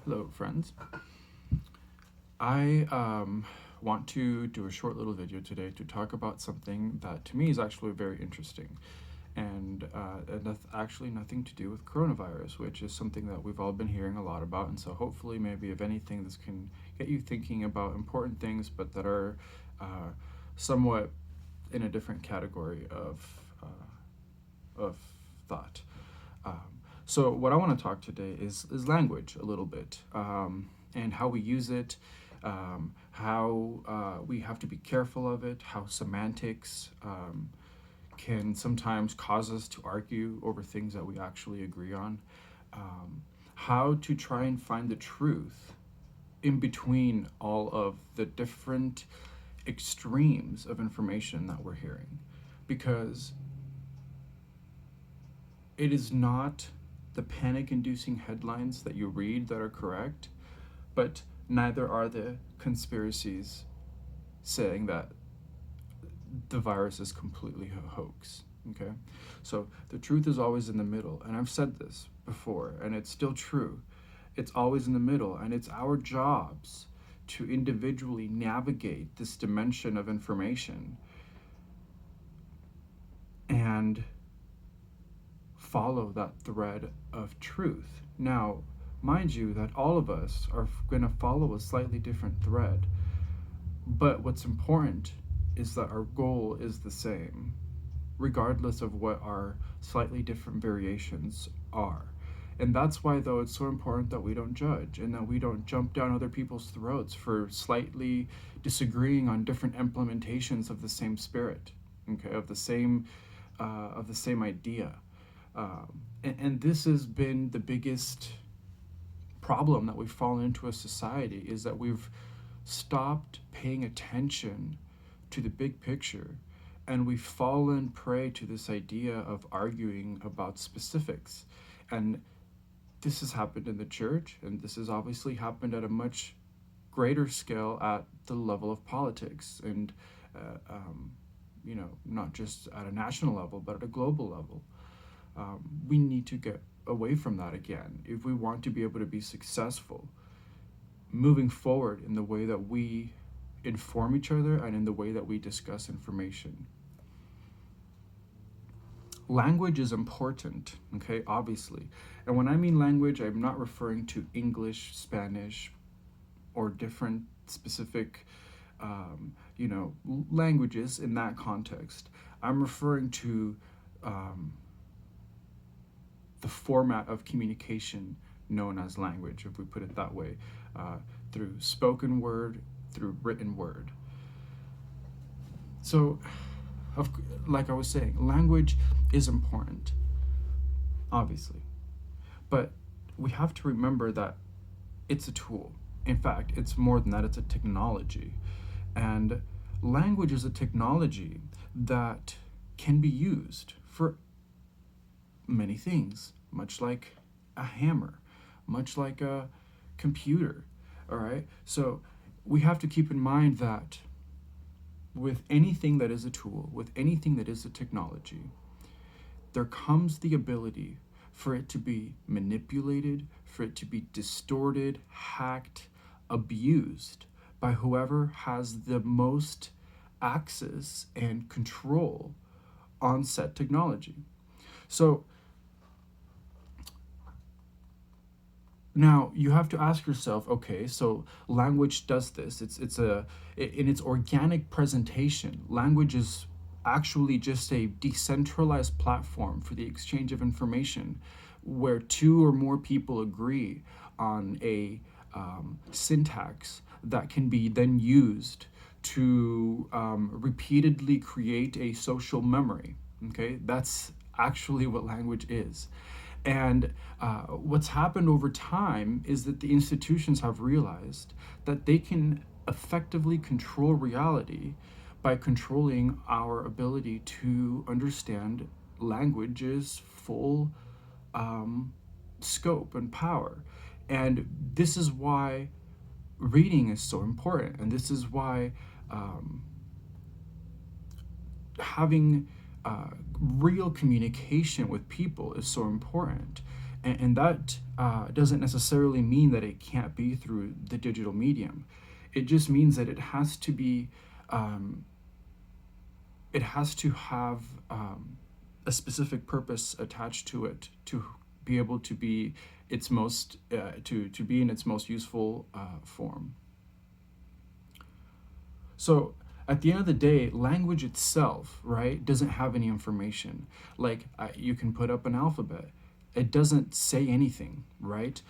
Hello, friends. I want to do a short little video today to talk about something that to me is actually very interesting. And that's actually nothing to do with coronavirus, which is something that we've all been hearing a lot about. And so, hopefully, maybe if anything, this can get you thinking about important things, but that are somewhat in a different category of thought. So what I want to talk today is language a little bit, and how we use it, how we have to be careful of it, how semantics can sometimes cause us to argue over things that we actually agree on, how to try and find the truth in between all of the different extremes of information that we're hearing. Because it is not the panic inducing headlines that you read that are correct, but neither are the conspiracies saying that the virus is completely a hoax. Okay? So the truth is always in the middle. And I've said this before, and it's still true. It's always in the middle, and it's our jobs to individually navigate this dimension of information and follow that thread of truth. Now, mind you that all of us are going to follow a slightly different thread, but what's important is that our goal is the same, regardless of what our slightly different variations are. And that's why, though, it's so important that we don't judge and that we don't jump down other people's throats for slightly disagreeing on different implementations of the same spirit, okay, of the same idea. And this has been the biggest problem that we've fallen into as society, is that we've stopped paying attention to the big picture, and we've fallen prey to this idea of arguing about specifics. And this has happened in the church, and this has obviously happened at a much greater scale at the level of politics, and not just at a national level, but at a global level. We need to get away from that again if we want to be able to be successful moving forward in the way that we inform each other and in the way that we discuss information. Language is important, okay, obviously. And when I mean language, I'm not referring to English, Spanish, or different specific languages in that context. I'm referring to the format of communication known as language, if we put it that way, through spoken word, through written word. So, like I was saying, language is important, obviously. But we have to remember that it's a tool. In fact, it's more than that, it's a technology. And language is a technology that can be used for many things, much like a hammer, much like a computer. All right? So we have to keep in mind that with anything that is a tool, with anything that is a technology, there comes the ability for it to be manipulated, for it to be distorted, hacked, abused by whoever has the most access and control on said technology. So now you have to ask yourself, okay, so language does this. In its organic presentation, language is actually just a decentralized platform for the exchange of information, where two or more people agree on a syntax that can be then used to repeatedly create a social memory. Okay, that's actually what language is. And what's happened over time is that the institutions have realized that they can effectively control reality by controlling our ability to understand language's full scope and power. And this is why reading is so important. And this is why having real communication with people is so important. And that doesn't necessarily mean that it can't be through the digital medium. It just means that um, it has to have a specific purpose attached to it to be able to be its most to be in its most useful form. So at the end of the day, language itself, right, doesn't have any information. Like you can put up an alphabet, it doesn't say anything, right?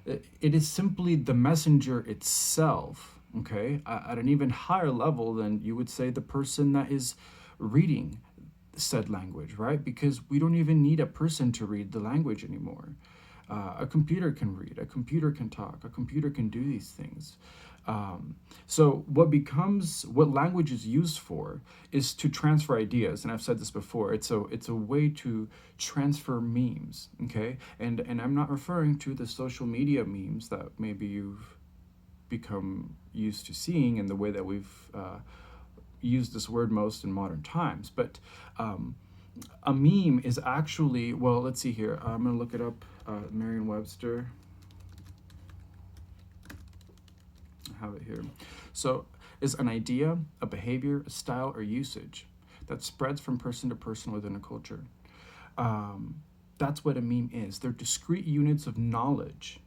It is simply the messenger itself, okay, at an even higher level than you would say the person that is reading said language, right? Because we don't even need a person to read the language anymore. A computer can read, a computer can talk, a computer can do these things. So what language is used for is to transfer ideas, and I've said this before. It's a way to transfer memes, okay? And I'm not referring to the social media memes that maybe you've become used to seeing in the way that we've used this word most in modern times, but a meme is actually, well, let's see here. I'm going to look it up, Merriam-Webster. I have it here. So, is an idea, a behavior, a style, or usage that spreads from person to person within a culture. That's what a meme is. They're discrete units of knowledge.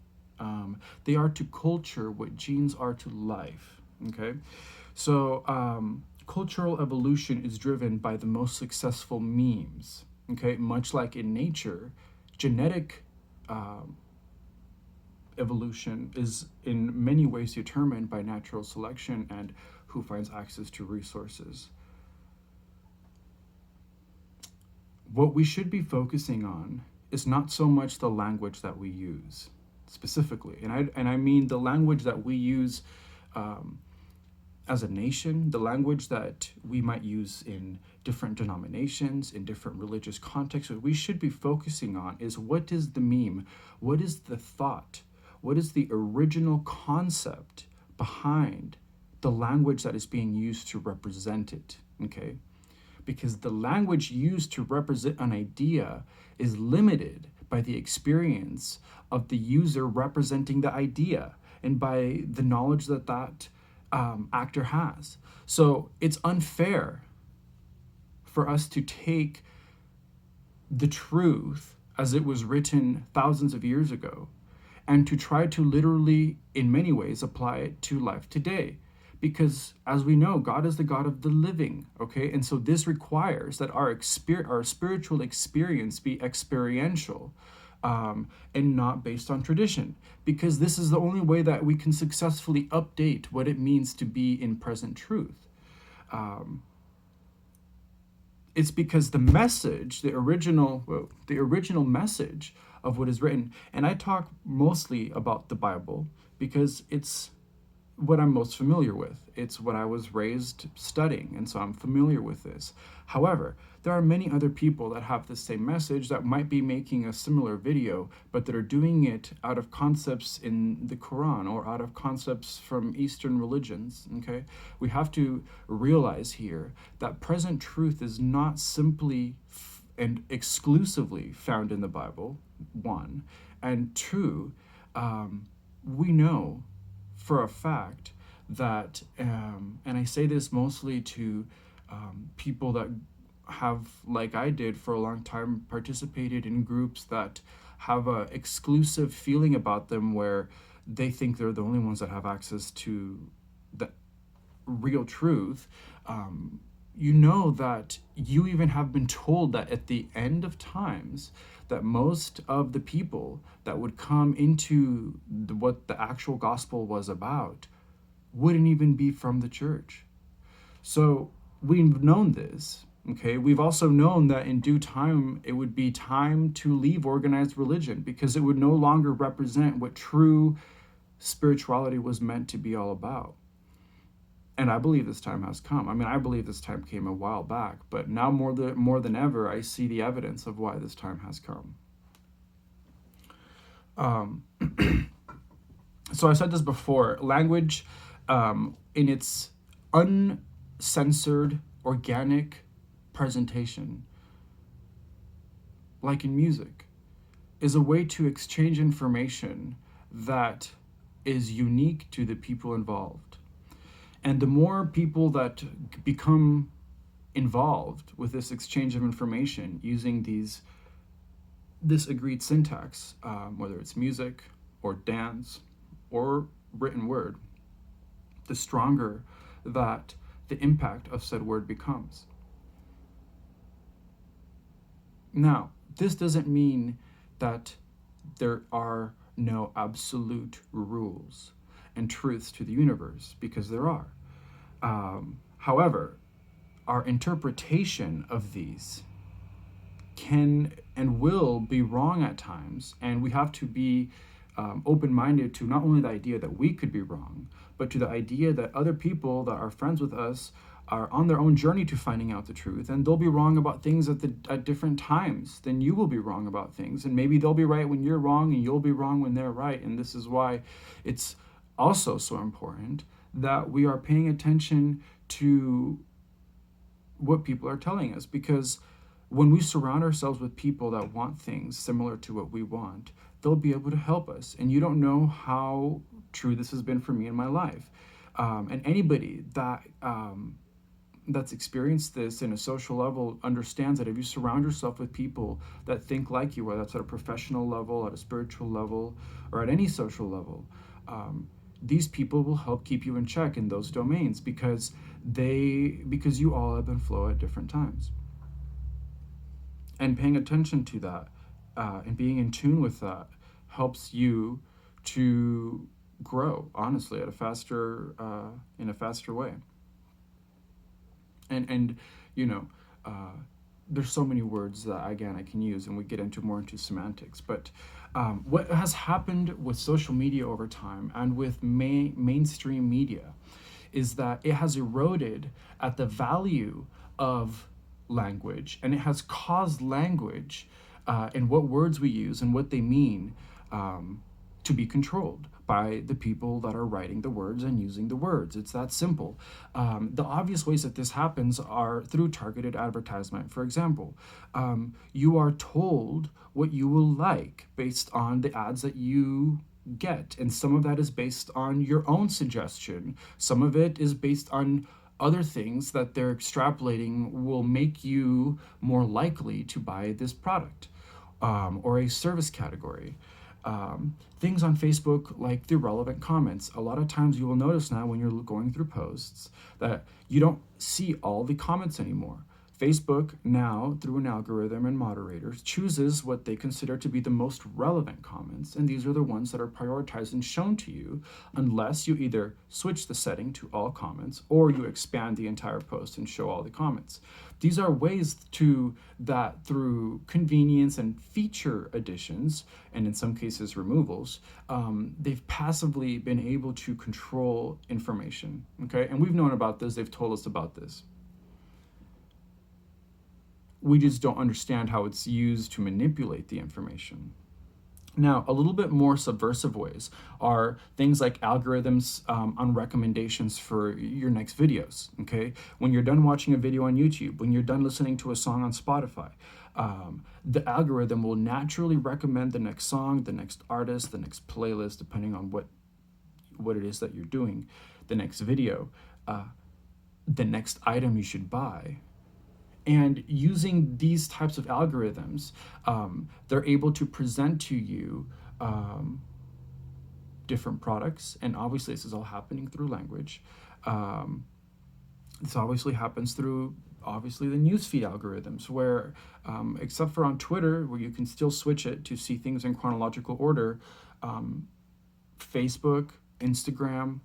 They are to culture what genes are to life. Okay? So, cultural evolution is driven by the most successful memes. Okay, much like in nature, genetic evolution is in many ways determined by natural selection and who finds access to resources. What we should be focusing on is not so much the language that we use specifically, and I mean the language that we use as a nation, the language that we might use in different denominations, in different religious contexts. What we should be focusing on is, what is the meme? What is the thought? What is the original concept behind the language that is being used to represent it? Okay? Because the language used to represent an idea is limited by the experience of the user representing the idea and by the knowledge that actor has. So it's unfair for us to take the truth as it was written thousands of years ago and to try to literally, in many ways, apply it to life today. Because as we know, God is the God of the living, okay? And so this requires that our spiritual experience be experiential, and not based on tradition, because this is the only way that we can successfully update what it means to be in present truth. It's because the message, the original message of what is written, and I talk mostly about the Bible because it's what I'm most familiar with. It's what I was raised studying, and so I'm familiar with this. However, there are many other people that have the same message that might be making a similar video, but that are doing it out of concepts in the Quran or out of concepts from Eastern religions, okay? We have to realize here that present truth is not simply and exclusively found in the Bible, one, and two, we know for a fact that, and I say this mostly to people that have, like I did for a long time, participated in groups that have a exclusive feeling about them where they think they're the only ones that have access to the real truth. You know that you even have been told that at the end of times, that most of the people that would come into what the actual gospel was about wouldn't even be from the church. So we've known this, okay? We've also known that in due time, it would be time to leave organized religion because it would no longer represent what true spirituality was meant to be all about. And I believe this time has come. I mean, I believe this time came a while back, but now more than ever, I see the evidence of why this time has come. So I said this before, language in its uncensored, organic presentation, like in music, is a way to exchange information that is unique to the people involved. And the more people that become involved with this exchange of information using this agreed syntax, whether it's music or dance or written word, the stronger that the impact of said word becomes. Now, this doesn't mean that there are no absolute rules and truths to the universe, because there are. However, our interpretation of these can and will be wrong at times, and we have to be open-minded to not only the idea that we could be wrong, but to the idea that other people that are friends with us are on their own journey to finding out the truth, and they'll be wrong about things at different times than you will be wrong about things, and maybe they'll be right when you're wrong and you'll be wrong when they're right. And this is why it's also so important that we are paying attention to what people are telling us, because when we surround ourselves with people that want things similar to what we want, they'll be able to help us. And you don't know how true this has been for me in my life. And anybody that's experienced this in a social level understands that if you surround yourself with people that think like you, whether that's at a professional level, at a spiritual level, or at any social level, these people will help keep you in check in those domains, because you all ebb and flow at different times. And paying attention to that and being in tune with that helps you to grow, honestly, in a faster way. And there's so many words that again I can use, and we get more into semantics. But what has happened with social media over time and with mainstream media is that it has eroded at the value of language, and it has caused language and what words we use and what they mean to be controlled by the people that are writing the words and using the words. It's that simple. The obvious ways that this happens are through targeted advertisement. For example, you are told what you will like based on the ads that you get, and some of that is based on your own suggestion. Some of it is based on other things that they're extrapolating will make you more likely to buy this product or a service category. Things on Facebook like the relevant comments. A lot of times you will notice now when you're going through posts that you don't see all the comments anymore. Facebook now, through an algorithm and moderators, chooses what they consider to be the most relevant comments, and these are the ones that are prioritized and shown to you, unless you either switch the setting to all comments or you expand the entire post and show all the comments. These are ways that through convenience and feature additions, and in some cases removals, they've passively been able to control information. Okay, and we've known about this. They've told us about this. We just don't understand how it's used to manipulate the information. Now, a little bit more subversive ways are things like algorithms on recommendations for your next videos, okay? When you're done watching a video on YouTube, when you're done listening to a song on Spotify, the algorithm will naturally recommend the next song, the next artist, the next playlist, depending on what it is that you're doing, the next video, the next item you should buy. And using these types of algorithms, they're able to present to you different products. And obviously, this is all happening through language. This obviously happens through, the newsfeed algorithms, where, except for on Twitter, where you can still switch it to see things in chronological order, Facebook, Instagram,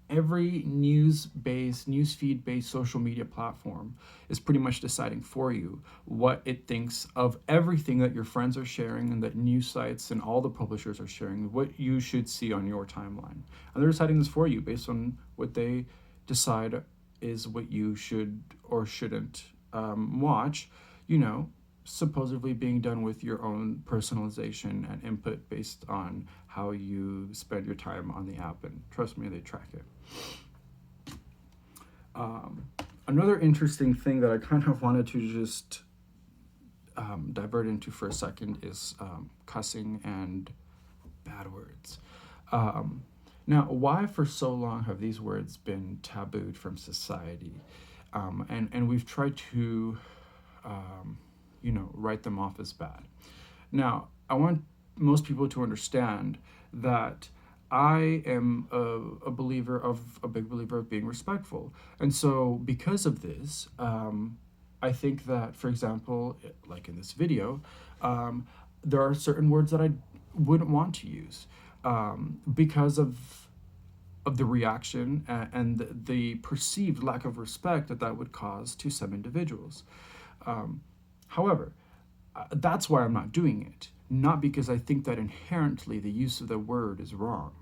every newsfeed-based social media platform is pretty much deciding for you what it thinks of everything that your friends are sharing and that news sites and all the publishers are sharing, what you should see on your timeline. And they're deciding this for you based on what they decide is what you should or shouldn't watch, supposedly being done with your own personalization and input based on how you spend your time on the app. And trust me, they track it. Another interesting thing that I kind of wanted to just divert into for a second is cussing and bad words. Now, why for so long have these words been tabooed from society? And we've tried to, write them off as bad. Now, I want most people to understand that I am a big believer of being respectful. And so, because of this, I think that, for example, like in this video, there are certain words that I wouldn't want to use because of the reaction and the perceived lack of respect that would cause to some individuals. However, that's why I'm not doing it, not because I think that inherently the use of the word is wrong.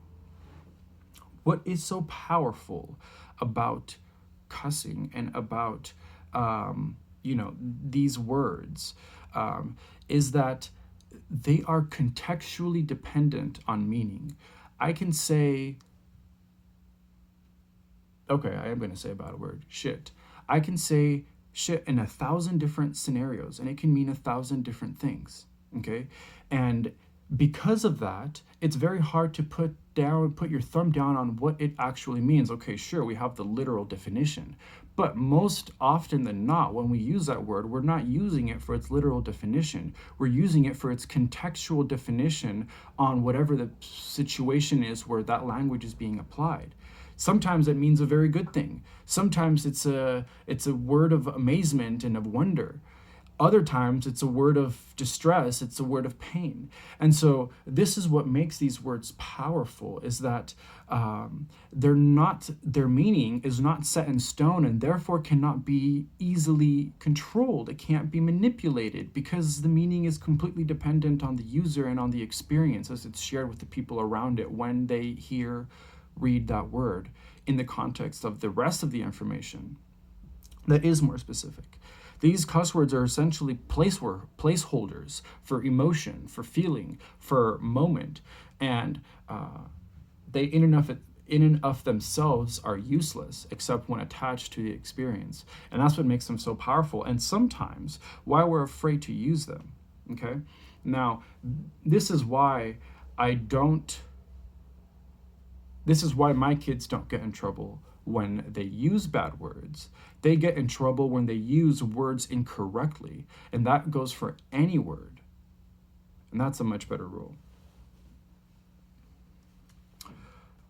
What is so powerful about cussing and about these words is that they are contextually dependent on meaning. I can say, okay, I am going to say a bad word, shit. I can say shit in 1,000 different scenarios, and it can mean 1,000 different things, okay? And because of that, it's very hard to put your thumb down on what it actually means. Okay, sure, we have the literal definition, but most often than not, when we use that word, we're not using it for its literal definition. We're using it for its contextual definition on whatever the situation is where that language is being applied. Sometimes it means a very good thing. Sometimes it's a word of amazement and of wonder. Other times it's a word of distress, it's a word of pain. And so this is what makes these words powerful, is that their meaning is not set in stone and therefore cannot be easily controlled. It can't be manipulated because the meaning is completely dependent on the user and on the experience as it's shared with the people around it when they read that word in the context of the rest of the information that is more specific. These cuss words are essentially placeholders for emotion, for feeling, for moment, and they in and of themselves are useless except when attached to the experience. And that's what makes them so powerful, and sometimes why we're afraid to use them, okay? Now, this is why my kids don't get in trouble when they use bad words. They get in trouble when they use words incorrectly, and that goes for any word. And that's a much better rule.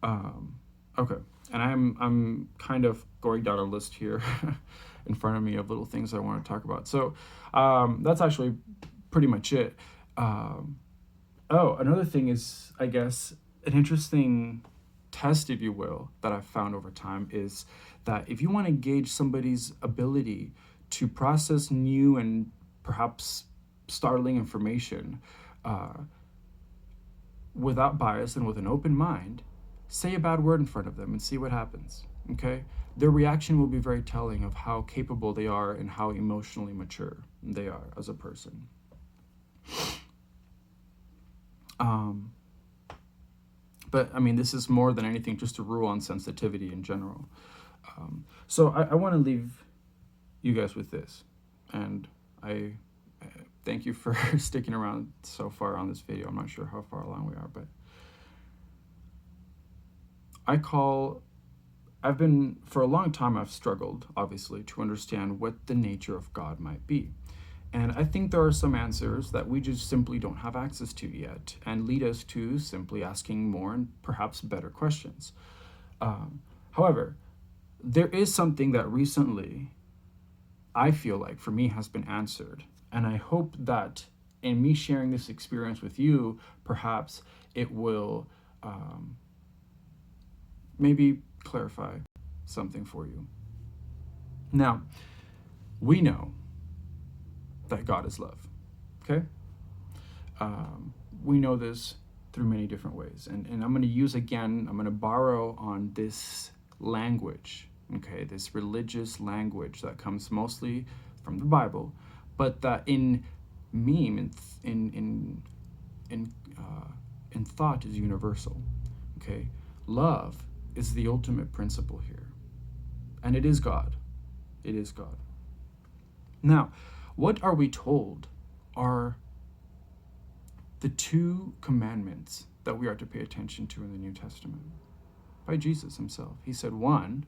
Okay, and I'm kind of going down a list here in front of me of little things I want to talk about. So that's actually pretty much it. Another thing is, I guess, an interesting test, if you will, that I've found over time is that if you want to gauge somebody's ability to process new and perhaps startling information without bias and with an open mind, say a bad word in front of them and see what happens, okay? Their reaction will be very telling of how capable they are and how emotionally mature they are as a person. But I mean, this is more than anything just a rule on sensitivity in general. So I want to leave you guys with this, and I thank you for sticking around so far on this video. I'm not sure how far along we are, but for a long time, I've struggled, obviously, to understand what the nature of God might be. And I think there are some answers that we just simply don't have access to yet, and lead us to simply asking more and perhaps better questions. However, there is something that recently, I feel like, for me, has been answered. And I hope that in me sharing this experience with you, perhaps it will maybe clarify something for you. Now, we know that God is love, okay? We know this through many different ways. And I'm going to borrow on this language, okay? This religious language that comes mostly from the Bible, but that in meme, in thought is universal, okay? Love is the ultimate principle here. And it is God. It is God. Now, what are we told are the two commandments that we are to pay attention to in the New Testament by Jesus himself. He said one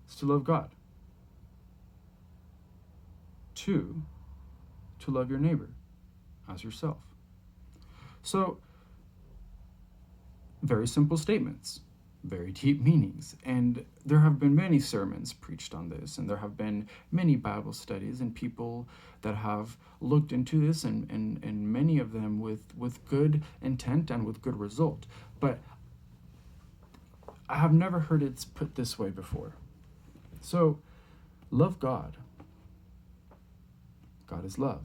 is to love God. Two, to love your neighbor as yourself. So, very simple statements, very deep meanings. And there have been many sermons preached on this, and there have been many Bible studies and people that have looked into this, and many of them with good intent and with good result. But I have never heard it put this way before. So, love God. God is love.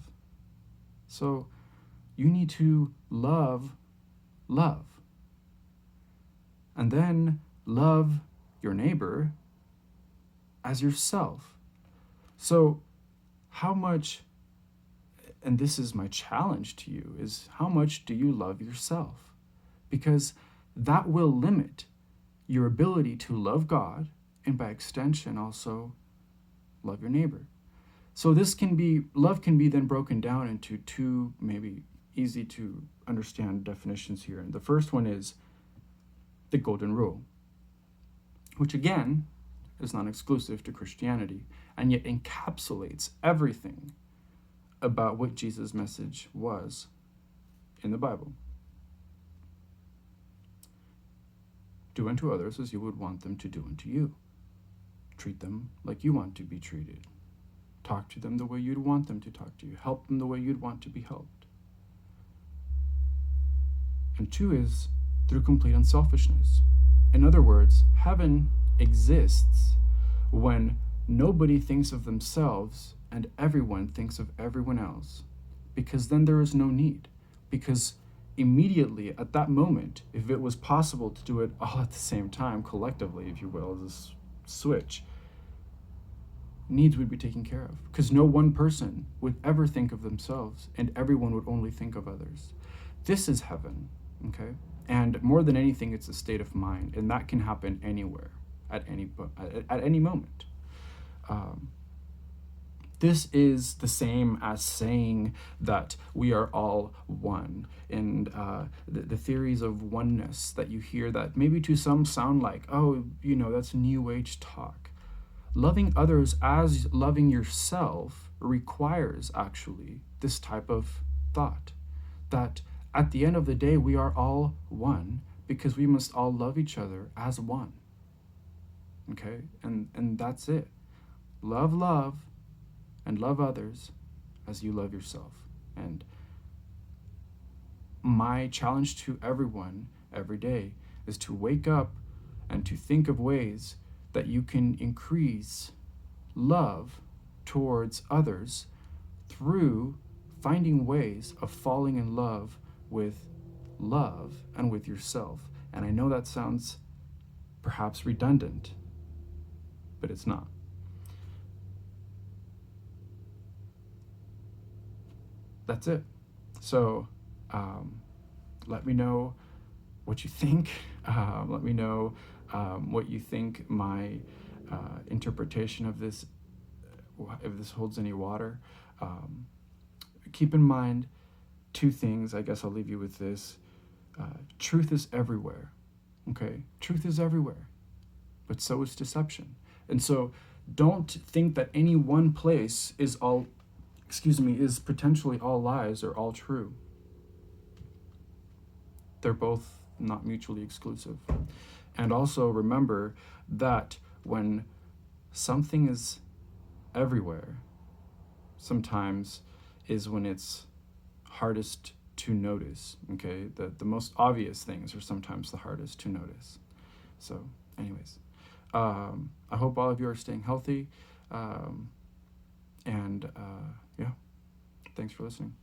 So, you need to love. And then love your neighbor as yourself. So, how much, and this is my challenge to you, is how much do you love yourself? Because that will limit your ability to love God, and by extension also love your neighbor. So love can be then broken down into two maybe easy to understand definitions here. And the first one is the golden rule, which again is not exclusive to Christianity, and yet encapsulates everything about what Jesus' message was in the Bible. Do unto others as you would want them to do unto you. Treat them like you want to be treated. Talk to them the way you'd want them to talk to you. Help them the way you'd want to be helped. And two is through complete unselfishness. In other words, heaven exists when nobody thinks of themselves and everyone thinks of everyone else, because then there is no need. Because immediately at that moment, if it was possible to do it all at the same time, collectively, if you will, as a switch, needs would be taken care of, because no one person would ever think of themselves and everyone would only think of others. This is heaven, okay? And more than anything, it's a state of mind, and that can happen anywhere, at any moment. This is the same as saying that we are all one. And the theories of oneness that you hear that maybe to some sound like, oh, that's New Age talk. Loving others as loving yourself requires actually this type of thought, that at the end of the day, we are all one because we must all love each other as one. Okay? And that's it. Love, and love others as you love yourself. And my challenge to everyone every day is to wake up and to think of ways that you can increase love towards others through finding ways of falling in love with love and with yourself. And I know that sounds perhaps redundant, but it's not. That's it. So let me know what you think. Let me know what you think my interpretation of this, if this holds any water. Keep in mind two things. I guess I'll leave you with this. Truth is everywhere. Okay? Truth is everywhere. But so is deception. And so don't think that any one place is potentially all lies or all true. They're both not mutually exclusive. And also remember that when something is everywhere, sometimes is when it's hardest to notice, okay? The most obvious things are sometimes the hardest to notice. So anyways, I hope all of you are staying healthy. And yeah, thanks for listening.